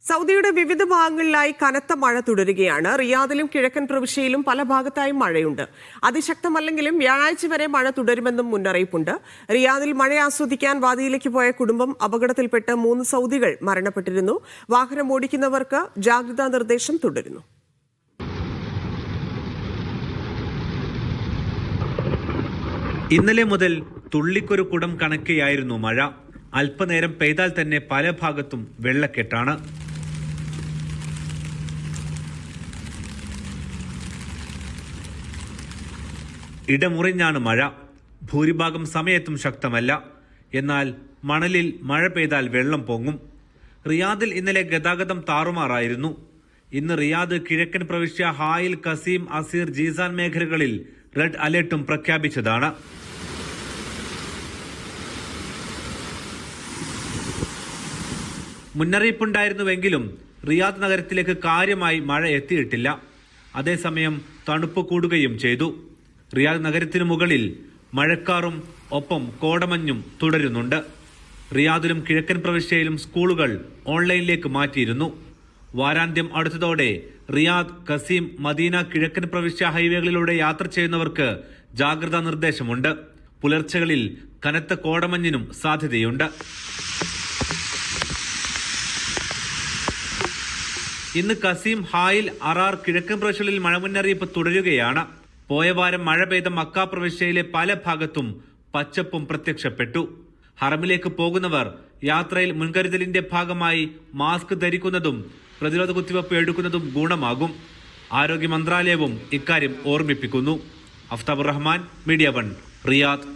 സൗദിയുടെ വിവിധ ഭാഗങ്ങളിലായി കനത്ത മഴ തുടരുകയാണ്. റിയാദിലും കിഴക്കൻ പ്രവിശ്യയിലും പല ഭാഗത്തായും മഴയുണ്ട്. അതിശക്തമല്ലെങ്കിലും വ്യാഴാഴ്ച വരെ മഴ തുടരുമെന്നും മുന്നറിയിപ്പുണ്ട്. റിയാദിൽ മഴ ആസ്വദിക്കാൻ വാദിയിലേക്ക് പോയ കുടുംബം അപകടത്തിൽപ്പെട്ട് 3 സൗദികൾ മരണപ്പെട്ടിരുന്നു. വാഹനം ഓടിക്കുന്നവർക്ക് ജാഗ്രതാ നിർദ്ദേശം തുടരുന്നു. ഇന്നലെ മുതൽ തുള്ളിക്കൊരു കുടം കണക്കെയായിരുന്നു മഴ. അല്പനേരം പെയ്താൽ തന്നെ പല ഭാഗത്തും വെള്ളക്കെട്ടാണ്. ഇടമുറിഞ്ഞാണ് മഴ. ഭൂരിഭാഗം സമയത്തും ശക്തമല്ല. എന്നാൽ മണലിൽ മഴ പെയ്താൽ വെള്ളം പൊങ്ങും. റിയാദിൽ ഇന്നലെ ഗതാഗതം താറുമാറായിരുന്നു. ഇന്ന് റിയാദ്, കിഴക്കൻ പ്രവിശ്യ, ഹായിൽ, കസീം, അസീർ, ജീസാൻ മേഖലകളിൽ റെഡ് അലേർട്ടും പ്രഖ്യാപിച്ചതാണ്. മുന്നറിയിപ്പുണ്ടായിരുന്നുവെങ്കിലും റിയാദ് നഗരത്തിലേക്ക് കാര്യമായി മഴ എത്തിയിട്ടില്ല. അതേസമയം തണുപ്പ് കൂടുകയും ചെയ്തു. റിയാദ് നഗരത്തിനു മുകളിൽ മഴക്കാറും ഒപ്പം കോടമഞ്ഞും തുടരുന്നുണ്ട്. റിയാദിലും കിഴക്കൻ പ്രവിശ്യയിലും സ്കൂളുകൾ ഓൺലൈനിലേക്ക് മാറ്റിയിരുന്നു. വാരാന്ത്യം അടുത്തതോടെ റിയാദ്, കസീം, മദീന, കിഴക്കൻ പ്രവിശ്യ ഹൈവേകളിലൂടെ യാത്ര ചെയ്യുന്നവർക്ക് ജാഗ്രതാ നിർദ്ദേശമുണ്ട്. പുലർച്ചകളിൽ കനത്ത കോടമഞ്ഞിനും സാധ്യതയുണ്ട്. ഇന്ന് കസീം, ഹായിൽ, അറാർ, കിഴക്കൻ പ്രവിശ്യകളിൽ മഴ മുന്നറിയിപ്പ് തുടരുകയാണ്. പോയ വാരം മഴ പെയ്ത മക്ക പ്രവിശ്യയിലെ പല ഭാഗത്തും പച്ചപ്പും പ്രത്യക്ഷപ്പെട്ടു. ഹറമിലേക്ക് പോകുന്നവർ യാത്രയിൽ മുൻകരുതലിന്റെ ഭാഗമായി മാസ്ക് ധരിക്കുന്നതും പ്രതിരോധ കുത്തിവയ്പ് എടുക്കുന്നതും ഗുണമാകും. ആരോഗ്യ മന്ത്രാലയവും ഇക്കാര്യം ഓർമ്മിപ്പിക്കുന്നു. Aftabur Rahman, media 1, Riyadh.